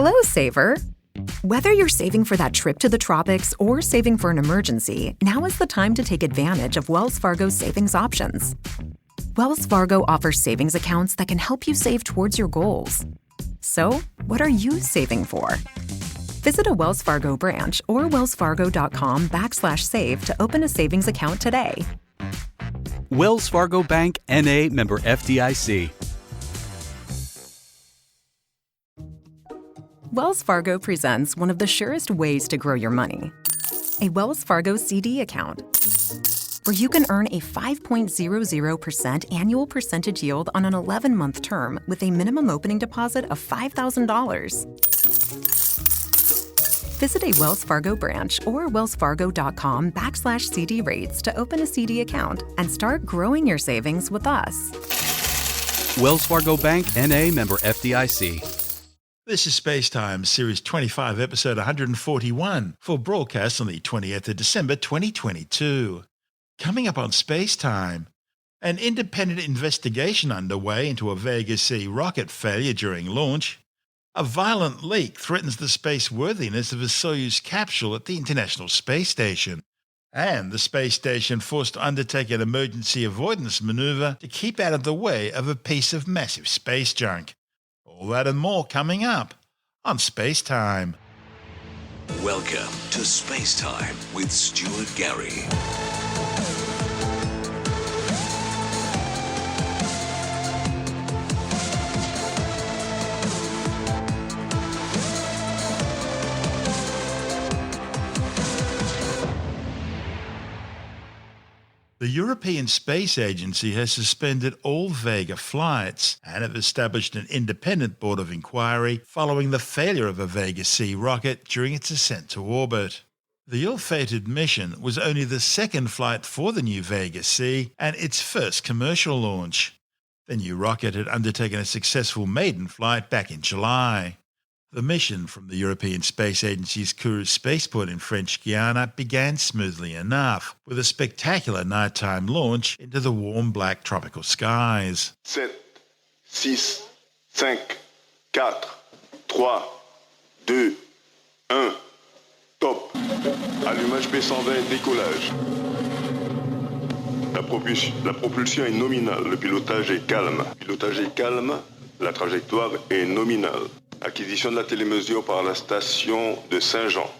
Hello, saver. Whether you're saving for that trip to the tropics or saving for an emergency, now is the time to take advantage of Wells Fargo's savings options. Wells Fargo offers savings accounts that can help you save towards your goals. So, what are you saving for? Visit a Wells Fargo branch or wellsfargo.com/save to open a savings account today. Wells Fargo Bank, N.A., member FDIC. Wells Fargo presents one of the surest ways to grow your money. A Wells Fargo CD account, where you can earn a 5.00% annual percentage yield on an 11-month term with a minimum opening deposit of $5,000. Visit a Wells Fargo branch or wellsfargo.com/CD rates to open a CD account and start growing your savings with us. Wells Fargo Bank, N.A., member FDIC. This is SpaceTime, Series 25, Episode 141, for broadcast on the 20th of December 2022. Coming up on SpaceTime, an independent investigation underway into a Vega C rocket failure during launch. A violent leak threatens the spaceworthiness of a Soyuz capsule at the International Space Station. And the space station forced to undertake an emergency avoidance maneuver to keep out of the way of a piece of massive space junk. All that and more coming up on SpaceTime. Welcome to SpaceTime with Stuart Gary. The European Space Agency has suspended all Vega flights and have established an independent board of inquiry following the failure of a Vega C rocket during its ascent to orbit. The ill-fated mission was only the second flight for the new Vega C and its first commercial launch. The new rocket had undertaken a successful maiden flight back in July. The mission from the European Space Agency's Kourou spaceport in French Guiana began smoothly enough, with a spectacular nighttime launch into the warm black tropical skies. 7, 6, 5, 4, 3, 2, 1, top. Allumage P120, décollage. La propulsion est nominale, le pilotage est calme. Pilotage est calme, la trajectoire est nominale. Acquisition de la télémesure par la station de Saint-Jean.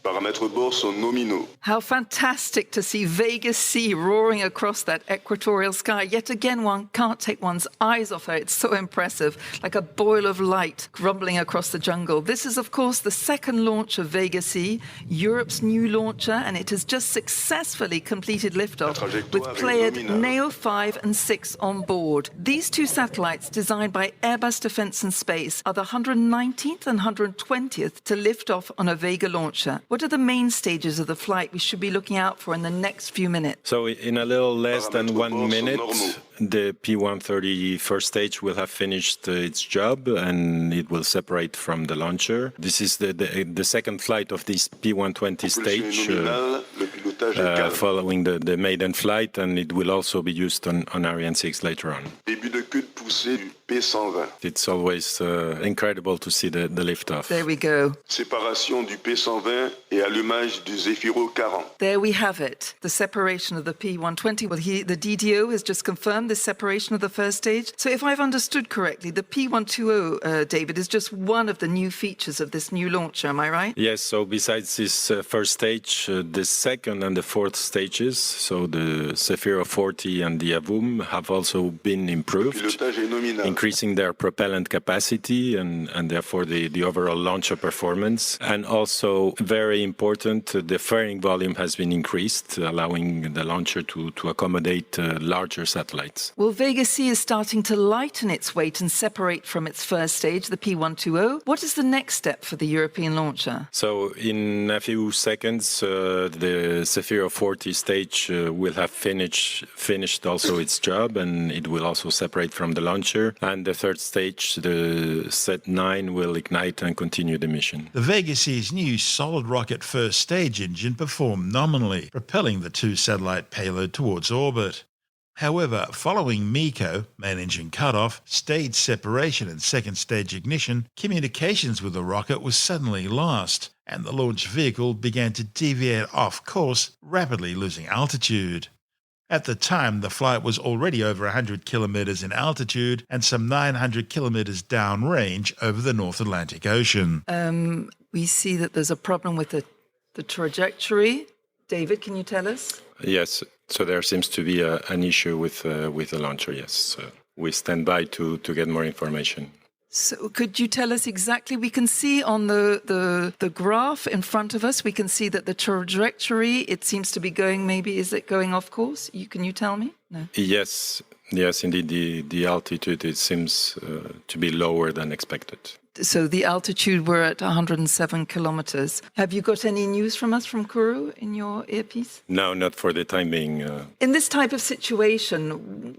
Paramètres bord sont nominaux. How fantastic to see Vega C roaring across that equatorial sky. Yet again, one can't take one's eyes off her. It's so impressive, like a boil of light rumbling across the jungle. This is, of course, the second launch of Vega C, Europe's new launcher, and it has just successfully completed liftoff with Pléiades Neo 5 and 6 on board. These two satellites, designed by Airbus Defence and Space, are the 119th and 120th to lift off on a Vega launcher. What are the main stages of the flight we should be looking out for in the next few minutes? So in a little less than 1 minute, the P130 first stage will have finished its job and it will separate from the launcher. This is the second flight of this P120 stage following the maiden flight, and it will also be used on Ariane 6 later on. Début de queue de poussée du P120. It's always incredible to see the liftoff. There we go. Séparation du P120 et allumage du Zéphiro 40. There we have it, the separation of the P120. Well, the DDO has just confirmed this separation of the first stage. So if I've understood correctly, the P120, David, is just one of the new features of this new launcher, am I right? Yes, so besides this first stage, the second and the fourth stages, so the Zefiro 40 and the Avum, have also been improved, increasing their propellant capacity and therefore the overall launcher performance. And also, very important, the fairing volume has been increased, allowing the launcher to accommodate larger satellites. Well, Vega C is starting to lighten its weight and separate from its first stage, the P120. What is the next step for the European launcher? So in a few seconds, the Zefiro 40 stage will have finished also its job, and it will also separate from the launcher. And the third stage, the Set-9, will ignite and continue the mission. The Vega C's new solid rocket first stage engine performed nominally, propelling the two-satellite payload towards orbit. However, following MECO, main engine cutoff, stage separation and second stage ignition, communications with the rocket was suddenly lost, and the launch vehicle began to deviate off course, rapidly losing altitude. At the time, the flight was already over 100 kilometers in altitude and some 900 kilometers downrange over the North Atlantic Ocean. We see that there's a problem with the trajectory. David, can you tell us? Yes, so there seems to be an issue with the launcher, yes. We stand by to get more information. So could you tell us exactly? We can see on the graph in front of us, we can see that the trajectory, it seems to be going, maybe, is it going off course? Can you tell me? No. Yes, indeed, the altitude, it seems to be lower than expected. So the altitude, we're at 107 kilometers. Have you got any news from us from Kourou in your earpiece? No, not for the time being. In this type of situation,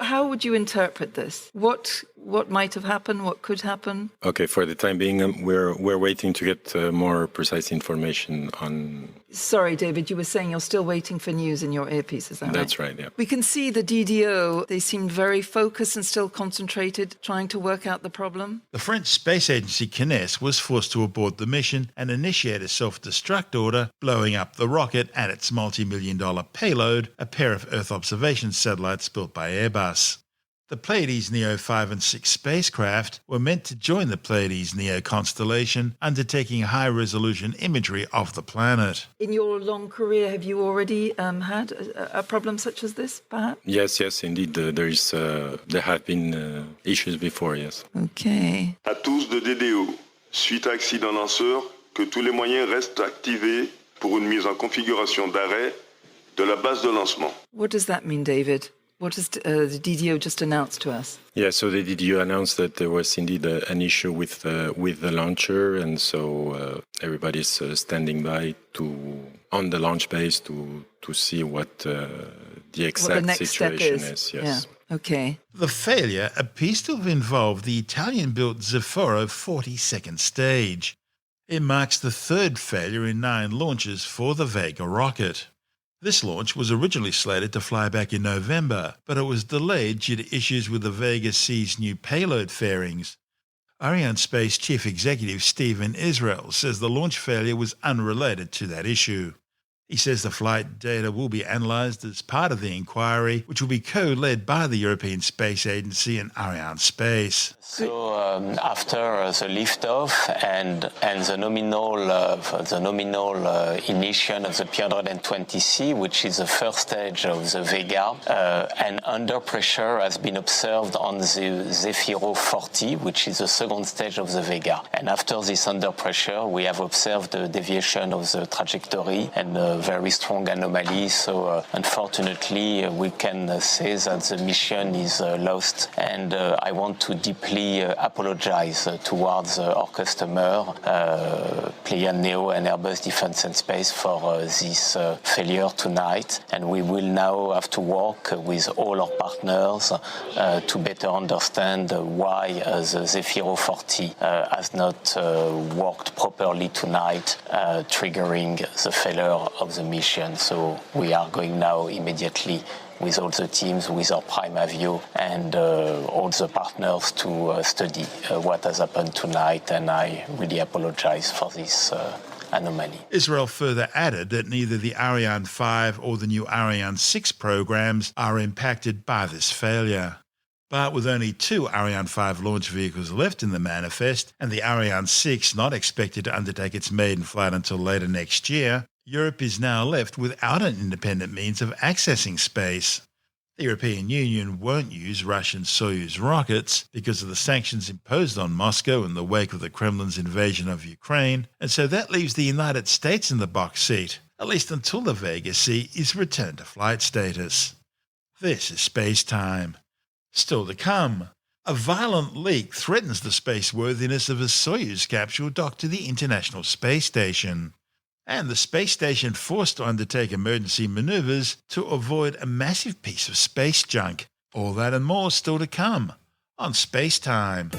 how would you interpret this? What might have happened? What could happen? Okay, for the time being, we're waiting to get more precise information on... Sorry, David, you were saying you're still waiting for news in your earpiece, is that right? That's right, yeah. We can see the DDO, they seemed very focused and still concentrated, trying to work out the problem. The French space agency CNES was forced to abort the mission and initiate a self-destruct order, blowing up the rocket and its multi-million-dollar payload, a pair of Earth observation satellites built by Airbus. The Pleiades Neo 5 and 6 spacecraft were meant to join the Pleiades Neo constellation, undertaking high-resolution imagery of the planet. In your long career, have you already had a problem such as this, perhaps? Yes, indeed. There have been issues before, yes. Okay. À tous de DDO. Suite à accident lanceur, que tous les moyens restent activés pour une mise en configuration d'arrêt de la base de lancement. What does that mean, David? What has the DDO just announced to us? Yeah, so the DDO announced that there was indeed an issue with the launcher, and so everybody's standing by on the launch base to see what the exact situation is. Yes. Yeah. Okay. The failure appears to have involved the Italian-built Zefiro 42nd stage. It marks the third failure in 9 launches for the Vega rocket. This launch was originally slated to fly back in November, but it was delayed due to issues with the Vega C's new payload fairings. Arianespace Chief Executive Stephen Israel says the launch failure was unrelated to that issue. He says the flight data will be analysed as part of the inquiry, which will be co-led by the European Space Agency and Arianespace. So after the liftoff and the nominal ignition of the P120C, which is the first stage of the Vega, and under pressure has been observed on the Zefiro 40, which is the second stage of the Vega. And after this under pressure, we have observed the deviation of the trajectory and very strong anomaly. So unfortunately, we can say that the mission is lost. And I want to deeply apologize towards our customer, Pleiades Neo and Airbus Defence and Space, for this failure tonight. And we will now have to work with all our partners to better understand why the Zefiro 40 has not worked properly tonight, triggering the failure of the mission. So we are going now immediately with all the teams, with our prime avio and all the partners to study what has happened tonight, and I really apologize for this anomaly. Israel further added that neither the Ariane 5 or the new Ariane 6 programs are impacted by this failure. But with only 2 Ariane 5 launch vehicles left in the manifest, and the Ariane 6 not expected to undertake its maiden flight until later next year, Europe is now left without an independent means of accessing space. The European Union won't use Russian Soyuz rockets because of the sanctions imposed on Moscow in the wake of the Kremlin's invasion of Ukraine, and so that leaves the United States in the box seat, at least until the Vega C is returned to flight status. This is SpaceTime. Still to come, a violent leak threatens the spaceworthiness of a Soyuz capsule docked to the International Space Station. And the space station forced to undertake emergency maneuvers to avoid a massive piece of space junk. All that and more still to come on SpaceTime.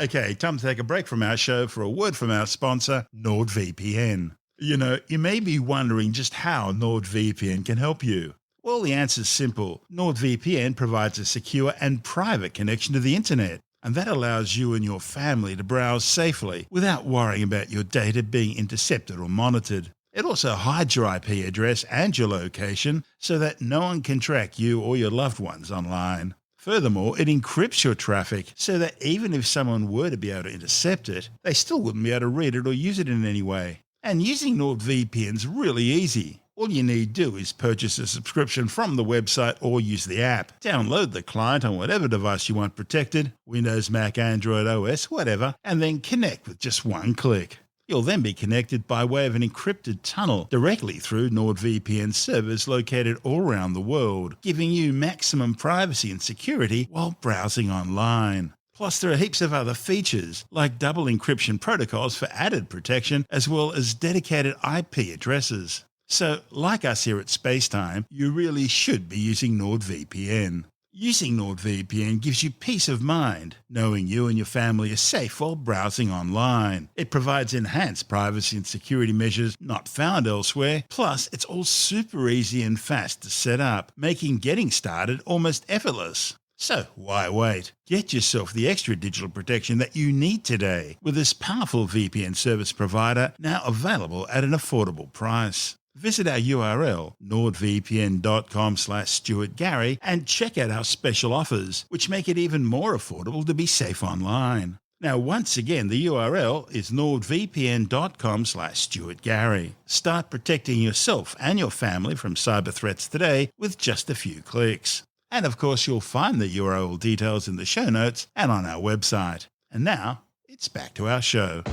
Okay, time to take a break from our show for a word from our sponsor, NordVPN. You know, you may be wondering just how NordVPN can help you. Well, the answer's simple. NordVPN provides a secure and private connection to the internet, and that allows you and your family to browse safely without worrying about your data being intercepted or monitored. It also hides your IP address and your location so that no one can track you or your loved ones online. Furthermore, it encrypts your traffic so that even if someone were to be able to intercept it, they still wouldn't be able to read it or use it in any way. And using NordVPN's really easy. All you need to do is purchase a subscription from the website or use the app. Download the client on whatever device you want protected, Windows, Mac, Android, OS, whatever, and then connect with just one click. You'll then be connected by way of an encrypted tunnel directly through NordVPN servers located all around the world, giving you maximum privacy and security while browsing online. Plus, there are heaps of other features, like double encryption protocols for added protection, as well as dedicated IP addresses. So, like us here at SpaceTime, you really should be using NordVPN. Using NordVPN gives you peace of mind, knowing you and your family are safe while browsing online. It provides enhanced privacy and security measures not found elsewhere, plus it's all super easy and fast to set up, making getting started almost effortless. So why wait? Get yourself the extra digital protection that you need today with this powerful VPN service provider now available at an affordable price. Visit our URL, nordvpn.com/StuartGary, and check out our special offers, which make it even more affordable to be safe online. Now, once again, the URL is nordvpn.com/StuartGary. Start protecting yourself and your family from cyber threats today with just a few clicks. And of course, you'll find the URL details in the show notes and on our website. And now, it's back to our show.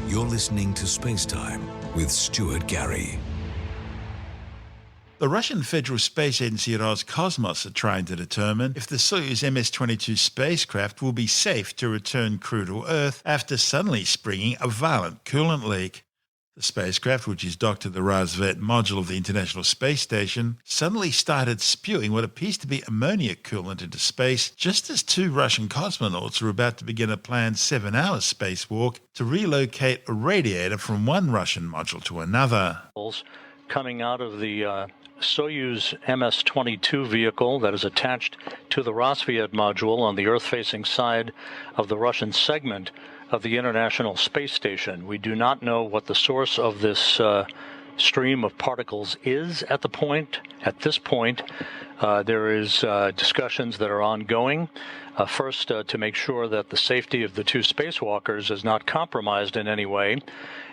You're listening to SpaceTime with Stuart Gary. The Russian Federal Space Agency at Roscosmos are trying to determine if the Soyuz MS-22 spacecraft will be safe to return crew to Earth after suddenly springing a violent coolant leak. The spacecraft, which is docked to the Razvet module of the International Space Station, suddenly started spewing what appears to be ammonia coolant into space just as two Russian cosmonauts were about to begin a planned 7-hour spacewalk to relocate a radiator from one Russian module to another. Coming out of the Soyuz MS-22 vehicle that is attached to the Razvet module on the Earth-facing side of the Russian segment of the International Space Station. We do not know what the source of this stream of particles is at this point. There is discussions that are ongoing. First, to make sure that the safety of the two spacewalkers is not compromised in any way,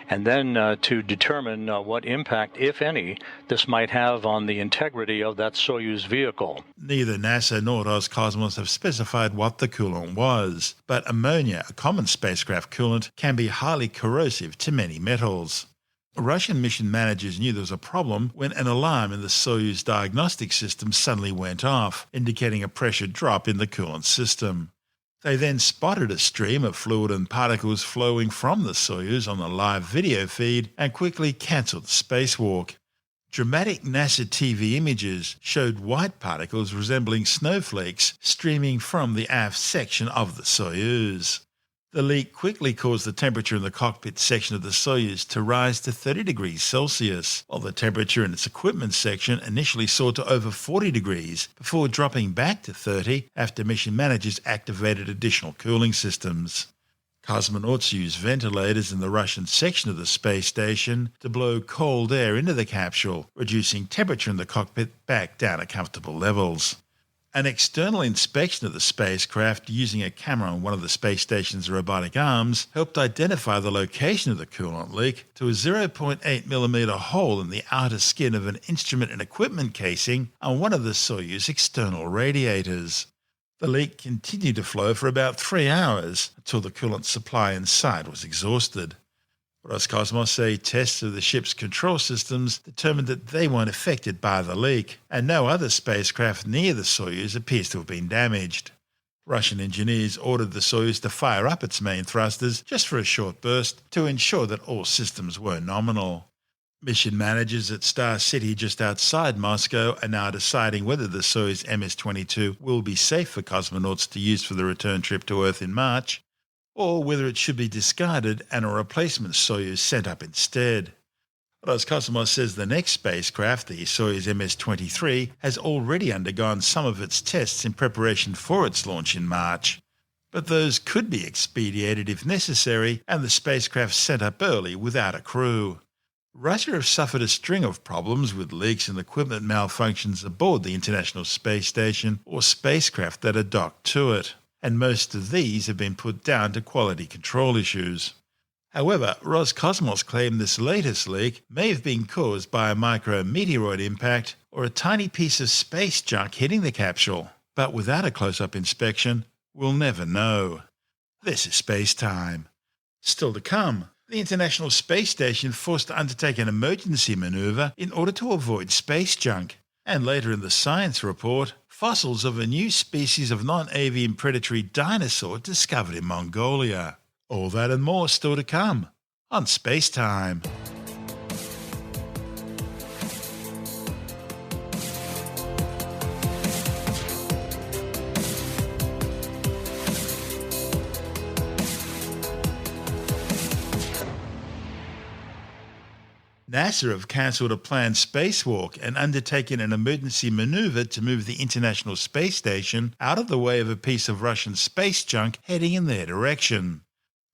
and then to determine what impact, if any, this might have on the integrity of that Soyuz vehicle. Neither NASA nor Roscosmos have specified what the coolant was, but ammonia, a common spacecraft coolant, can be highly corrosive to many metals. Russian mission managers knew there was a problem when an alarm in the Soyuz diagnostic system suddenly went off, indicating a pressure drop in the coolant system. They then spotted a stream of fluid and particles flowing from the Soyuz on the live video feed and quickly cancelled the spacewalk. Dramatic NASA TV images showed white particles resembling snowflakes streaming from the aft section of the Soyuz. The leak quickly caused the temperature in the cockpit section of the Soyuz to rise to 30 degrees Celsius, while the temperature in its equipment section initially soared to over 40 degrees before dropping back to 30 after mission managers activated additional cooling systems. Cosmonauts used ventilators in the Russian section of the space station to blow cold air into the capsule, reducing temperature in the cockpit back down to comfortable levels. An external inspection of the spacecraft using a camera on one of the space station's robotic arms helped identify the location of the coolant leak to a 0.8mm hole in the outer skin of an instrument and equipment casing on one of the Soyuz external radiators. The leak continued to flow for about 3 hours until the coolant supply inside was exhausted. Roscosmos say tests of the ship's control systems determined that they weren't affected by the leak, and no other spacecraft near the Soyuz appears to have been damaged. Russian engineers ordered the Soyuz to fire up its main thrusters just for a short burst to ensure that all systems were nominal. Mission managers at Star City just outside Moscow are now deciding whether the Soyuz MS-22 will be safe for cosmonauts to use for the return trip to Earth in March. or whether it should be discarded and a replacement Soyuz sent up instead. Roscosmos says the next spacecraft, the Soyuz MS-23, has already undergone some of its tests in preparation for its launch in March. But those could be expedited if necessary and the spacecraft sent up early without a crew. Russia has suffered a string of problems with leaks and equipment malfunctions aboard the International Space Station or spacecraft that are docked to it, and most of these have been put down to quality control issues. However, Roscosmos claimed this latest leak may have been caused by a micrometeoroid impact or a tiny piece of space junk hitting the capsule, but without a close-up inspection, we'll never know. This is SpaceTime. Still to come, the International Space Station forced to undertake an emergency maneuver in order to avoid space junk. And later in the science report, fossils of a new species of non-avian predatory dinosaur discovered in Mongolia. All that and more still to come on SpaceTime. NASA have cancelled a planned spacewalk and undertaken an emergency maneuver to move the International Space Station out of the way of a piece of Russian space junk heading in their direction.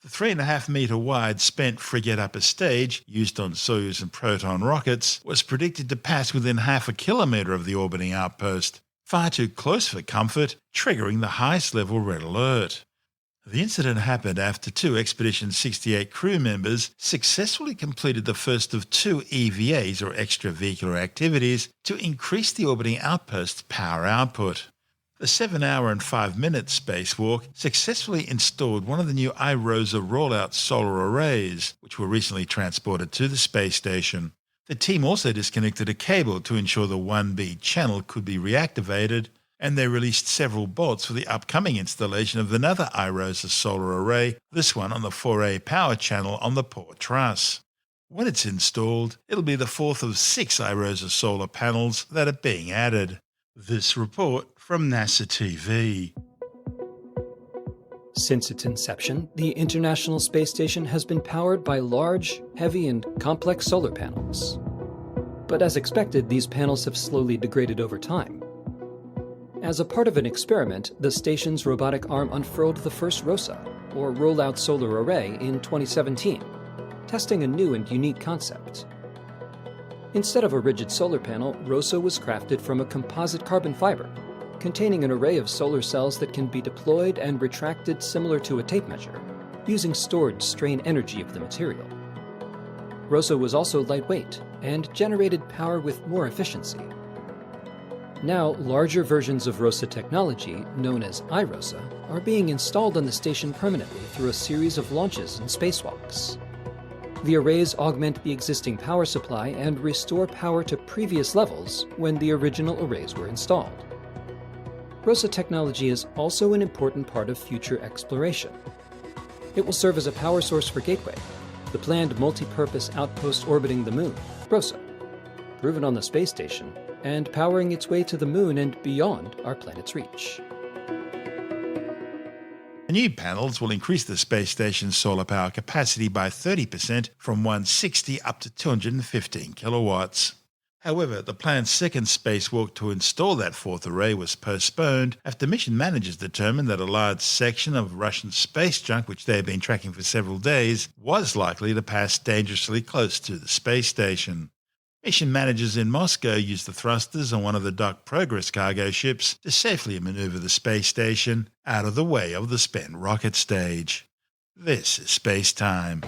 The 3.5-metre wide spent frigate upper stage, used on Soyuz and Proton rockets, was predicted to pass within half a kilometre of the orbiting outpost, far too close for comfort, triggering the highest level red alert. The incident happened after two Expedition 68 crew members successfully completed the first of two EVAs, or extravehicular activities, to increase the orbiting outpost's power output. The 7-hour and 5-minute spacewalk successfully installed one of the new iROSA rollout solar arrays, which were recently transported to the space station. The team also disconnected a cable to ensure the 1B channel could be reactivated, and they released several bolts for the upcoming installation of another iROSA solar array, this one on the 4A power channel on the port truss. When it's installed, it'll be the fourth of 6 iROSA solar panels that are being added. This report from NASA TV. Since its inception, the International Space Station has been powered by large, heavy, and complex solar panels. But as expected, these panels have slowly degraded over time. As a part of an experiment, the station's robotic arm unfurled the first ROSA, or Rollout Solar Array, in 2017, testing a new and unique concept. Instead of a rigid solar panel, ROSA was crafted from a composite carbon fiber, containing an array of solar cells that can be deployed and retracted similar to a tape measure, using stored strain energy of the material. ROSA was also lightweight and generated power with more efficiency. Now, larger versions of ROSA technology, known as iROSA, are being installed on the station permanently through a series of launches and spacewalks. The arrays augment the existing power supply and restore power to previous levels when the original arrays were installed. ROSA technology is also an important part of future exploration. It will serve as a power source for Gateway, the planned multi-purpose outpost orbiting the Moon, ROSA, proven on the space station, and powering its way to the Moon and beyond our planet's reach. The new panels will increase the space station's solar power capacity by 30% from 160 up to 215 kilowatts. However, the planned second spacewalk to install that fourth array was postponed after mission managers determined that a large section of Russian space junk, which they had been tracking for several days, was likely to pass dangerously close to the space station. Mission managers in Moscow used the thrusters on one of the docked Progress cargo ships to safely maneuver the space station out of the way of the spent rocket stage. This is SpaceTime.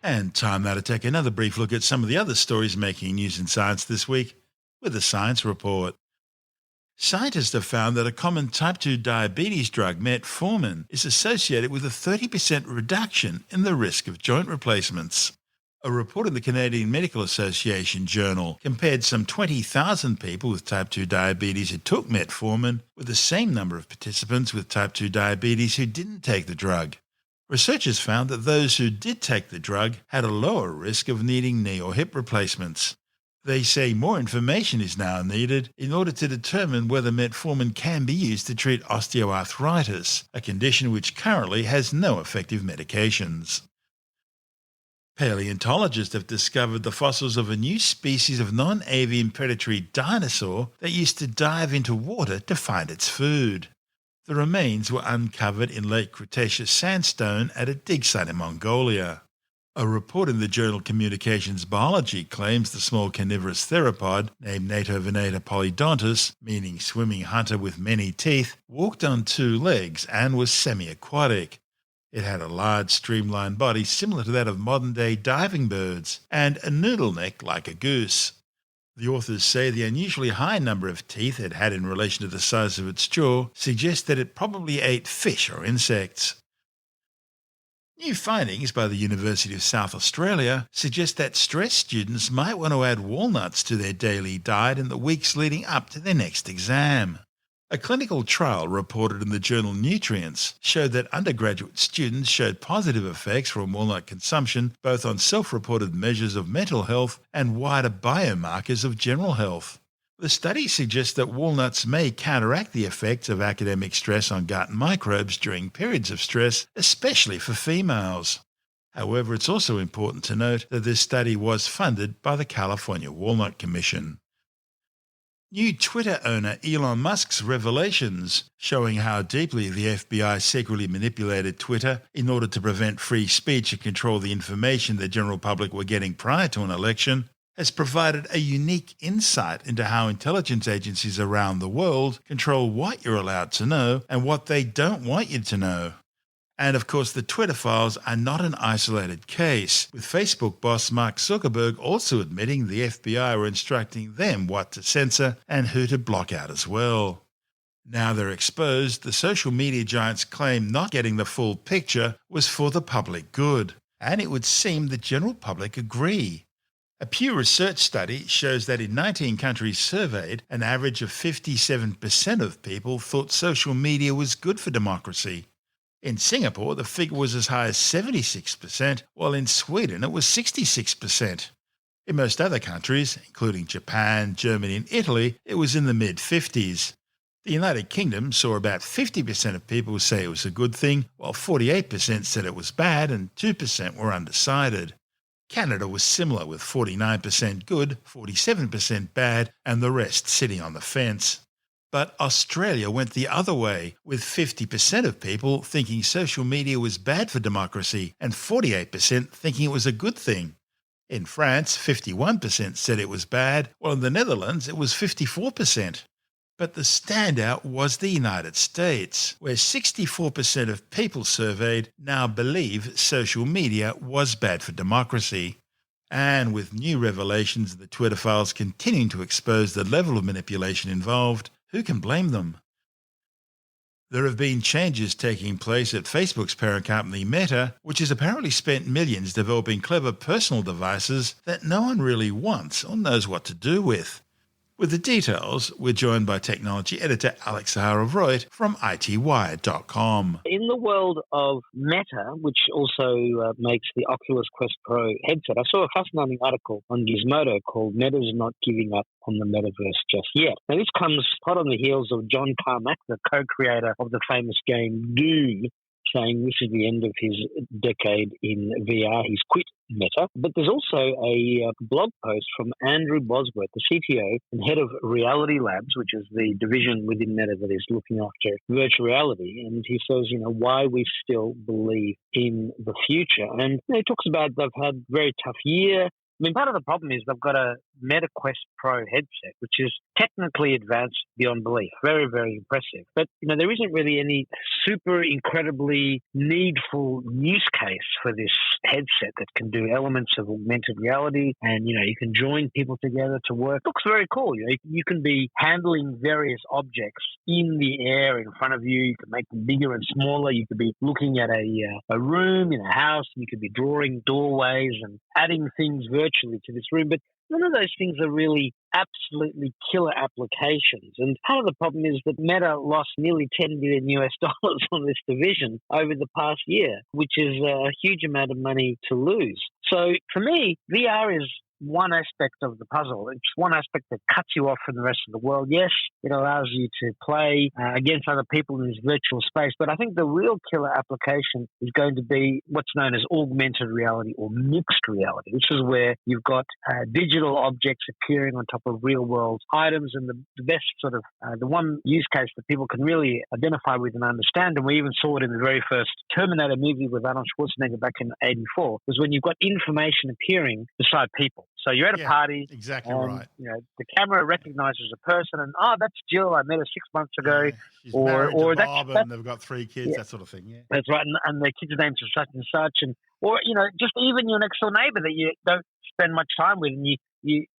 And time now to take another brief look at some of the other stories making news in science this week with the Science Report. Scientists have found that a common type 2 diabetes drug, metformin, is associated with a 30% reduction in the risk of joint replacements. A report in the Canadian Medical Association Journal compared some 20,000 people with type 2 diabetes who took metformin with the same number of participants with type 2 diabetes who didn't take the drug. Researchers found that those who did take the drug had a lower risk of needing knee or hip replacements. They say more information is now needed in order to determine whether metformin can be used to treat osteoarthritis, a condition which currently has no effective medications. Paleontologists have discovered the fossils of a new species of non-avian predatory dinosaur that used to dive into water to find its food. The remains were uncovered in late Cretaceous sandstone at a dig site in Mongolia. A report in the journal Communications Biology claims the small carnivorous theropod, named Natovenator polydontus, meaning swimming hunter with many teeth, walked on two legs and was semi-aquatic. It had a large streamlined body similar to that of modern-day diving birds, and a noodle neck like a goose. The authors say the unusually high number of teeth it had in relation to the size of its jaw suggests that it probably ate fish or insects. New findings by the University of South Australia suggest that stressed students might want to add walnuts to their daily diet in the weeks leading up to their next exam. A clinical trial reported in the journal Nutrients showed that undergraduate students showed positive effects from walnut consumption both on self-reported measures of mental health and wider biomarkers of general health. The study suggests that walnuts may counteract the effects of academic stress on gut microbes during periods of stress, especially for females. However, it's also important to note that this study was funded by the California Walnut Commission. New Twitter owner Elon Musk's revelations, showing how deeply the FBI secretly manipulated Twitter in order to prevent free speech and control the information the general public were getting prior to an election, has provided a unique insight into how intelligence agencies around the world control what you're allowed to know and what they don't want you to know. And of course, the Twitter files are not an isolated case, with Facebook boss Mark Zuckerberg also admitting the FBI were instructing them what to censor and who to block out as well. Now they're exposed, the social media giants claim not getting the full picture was for the public good, and it would seem the general public agree. A Pew Research study shows that in 19 countries surveyed, an average of 57% of people thought social media was good for democracy. In Singapore, the figure was as high as 76%, while in Sweden it was 66%. In most other countries, including Japan, Germany and Italy, it was in the mid-50s. The United Kingdom saw about 50% of people say it was a good thing, while 48% said it was bad and 2% were undecided. Canada was similar, with 49% good, 47% bad, and the rest sitting on the fence. But Australia went the other way, with 50% of people thinking social media was bad for democracy and 48% thinking it was a good thing. In France, 51% said it was bad, while in the Netherlands it was 54%. But the standout was the United States, where 64% of people surveyed now believe social media was bad for democracy. And with new revelations in the Twitter files continuing to expose the level of manipulation involved, who can blame them? There have been changes taking place at Facebook's parent company Meta, which has apparently spent millions developing clever personal devices that no one really wants or knows what to do with. With the details, we're joined by technology editor Alex Zaharov-Reutt from ITWire.com. In the world of Meta, which also makes the Oculus Quest Pro headset, I saw a fascinating article on Gizmodo called Meta's Not Giving Up on the Metaverse Just Yet. Now, this comes hot on the heels of John Carmack, the co-creator of the famous game Doom, saying this is the end of his decade in VR. He's quit Meta. But there's also a blog post from Andrew Bosworth, the CTO and head of Reality Labs, which is the division within Meta that is looking after virtual reality. And he says, why we still believe in the future. And he talks about they've had a very tough year. Part of the problem is they've got a Meta Quest Pro headset, which is technically advanced beyond belief. Very, very impressive. But, there isn't really any super incredibly needful use case for this headset that can do elements of augmented reality. And, you can join people together to work. It looks very cool. You can be handling various objects in the air in front of you. You can make them bigger and smaller. You could be looking at a room in a house. You could be drawing doorways and adding things virtually to this room. But none of those things are really absolutely killer applications. And part of the problem is that Meta lost nearly $10 billion on this division over the past year, which is a huge amount of money to lose. So for me, VR is one aspect of the puzzle. It's one aspect that cuts you off from the rest of the world. Yes, it allows you to play against other people in this virtual space, but I think the real killer application is going to be what's known as augmented reality or mixed reality. This is where you've got digital objects appearing on top of real-world items, and the best sort of the one use case that people can really identify with and understand, and we even saw it in the very first Terminator movie with Arnold Schwarzenegger back in '84, was when you've got information appearing beside people. So you're at a party. Exactly right. You know, the camera recognizes a person, and that's Jill. I met her 6 months ago. She's married to Bob, and they've got 3 kids. That sort of thing. Yeah, that's right. And their kids' names are such and such, or just even your next door neighbor that you don't spend much time with, and you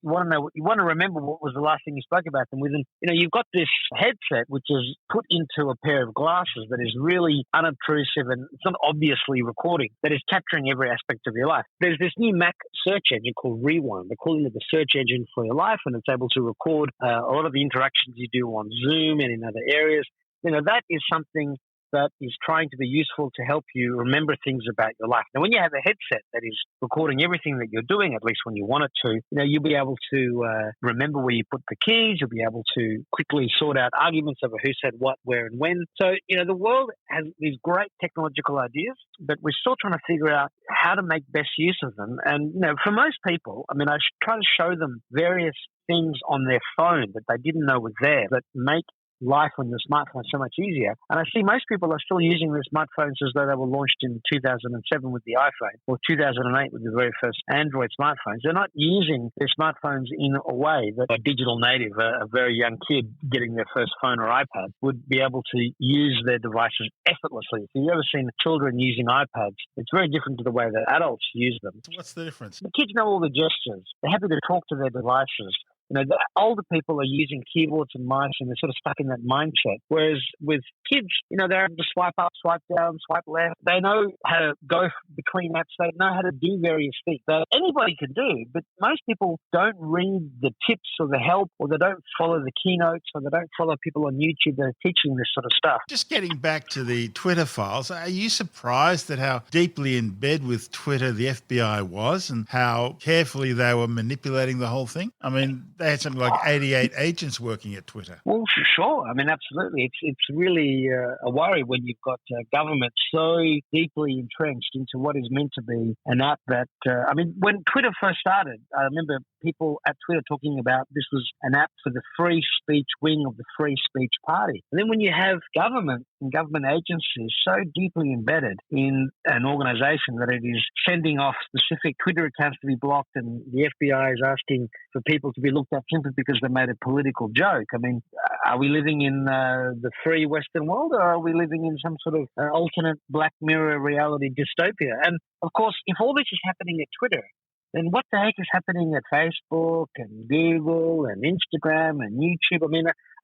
want to know, you want to remember what was the last thing you spoke about them with. And, you've got this headset which is put into a pair of glasses that is really unobtrusive and it's not obviously recording, that is capturing every aspect of your life. There's this new Mac search engine called Rewind. They're calling it the search engine for your life, and it's able to record a lot of the interactions you do on Zoom and in other areas. That is something that is trying to be useful to help you remember things about your life. Now, when you have a headset that is recording everything that you're doing, at least when you want it to, you'll be able to remember where you put the keys. You'll be able to quickly sort out arguments over who said what, where, and when. So, the world has these great technological ideas, but we're still trying to figure out how to make best use of them. And, for most people, I try to show them various things on their phone that they didn't know was there that make life on your smartphone so much easier. And I see most people are still using their smartphones as though they were launched in 2007 with the iPhone or 2008 with the very first Android smartphones. They're not using their smartphones in a way that a digital native, a very young kid getting their first phone or iPad, would be able to use their devices effortlessly. If you've ever seen children using iPads, it's very different to the way that adults use them. What's the difference? The kids know all the gestures. They're happy to talk to their devices. The older people are using keyboards and mice, and they're sort of stuck in that mindset. Whereas with kids, they're able to swipe up, swipe down, swipe left. They know how to go between apps. They know how to do various things that anybody can do, but most people don't read the tips or the help, or they don't follow the keynotes, or they don't follow people on YouTube that are teaching this sort of stuff. Just getting back to the Twitter files, are you surprised at how deeply in bed with Twitter the FBI was and how carefully they were manipulating the whole thing? They had something like 88 agents working at Twitter. Well, sure. Absolutely. It's really a worry when you've got government so deeply entrenched into what is meant to be an app that, when Twitter first started, I remember people at Twitter talking about this was an app for the free speech wing of the free speech party. And then when you have government and government agencies so deeply embedded in an organization that it is sending off specific Twitter accounts to be blocked, and the FBI is asking for people to be looked at simply because they made a political joke. Are we living in the free Western world, or are we living in some sort of alternate Black Mirror reality dystopia? And of course, if all this is happening at Twitter, then what the heck is happening at Facebook and Google and Instagram and YouTube?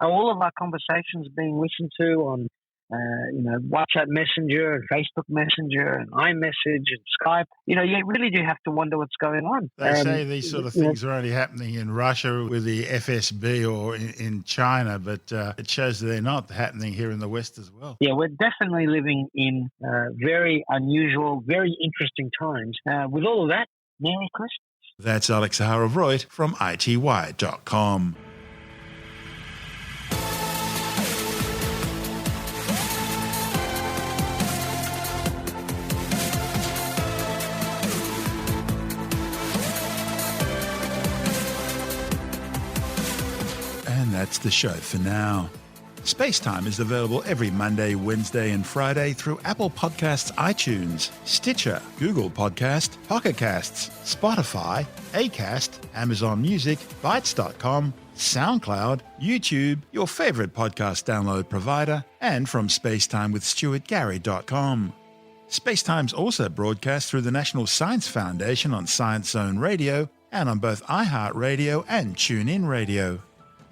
Are all of our conversations being listened to on WhatsApp Messenger and Facebook Messenger and iMessage and Skype? You really do have to wonder what's going on. They say these sort of things are only happening in Russia with the FSB or in China, but it shows that they're not happening here in the West as well. Yeah, we're definitely living in very unusual, very interesting times. With all of that, Merry Christmas. That's Alex Zaharov-Reutt from ITY.com. And that's the show for now. SpaceTime is available every Monday, Wednesday and Friday through Apple Podcasts, iTunes, Stitcher, Google Podcast, Pocket Casts, Spotify, Acast, Amazon Music, Bytes.com, SoundCloud, YouTube, your favorite podcast download provider, and from SpacetimeWithStuartGary.com. SpaceTime's also broadcast through the National Science Foundation on Science Zone Radio and on both iHeartRadio and TuneIn Radio.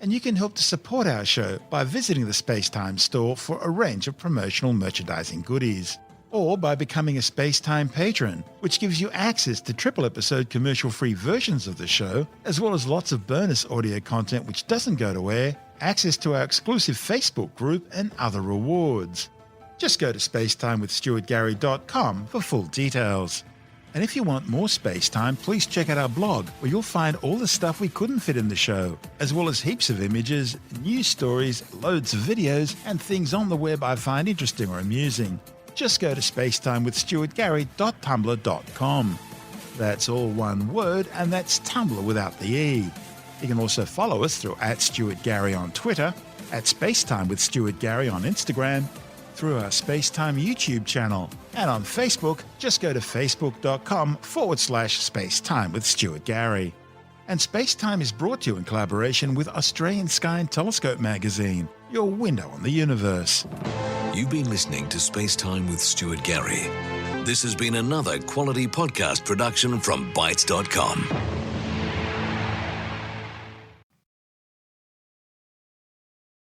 And you can help to support our show by visiting the SpaceTime store for a range of promotional merchandising goodies. or by becoming a SpaceTime patron, which gives you access to triple-episode commercial-free versions of the show, as well as lots of bonus audio content which doesn't go to air, access to our exclusive Facebook group, and other rewards. Just go to spacetimewithstuartgary.com for full details. And if you want more SpaceTime, please check out our blog, where you'll find all the stuff we couldn't fit in the show, as well as heaps of images, news stories, loads of videos, and things on the web I find interesting or amusing. Just go to spacetimewithstuartgary.tumblr.com. That's all one word, and that's Tumblr without the E. You can also follow us through @StuartGary on Twitter, @SpaceTimeWithStuartGary on Instagram, through our SpaceTime YouTube channel, and on Facebook, just go to facebook.com/SpaceTime with Stuart Gary. And SpaceTime is brought to you in collaboration with Australian Sky and Telescope magazine, your window on the universe. You've been listening to SpaceTime with Stuart Gary. This has been another quality podcast production from Bytes.com.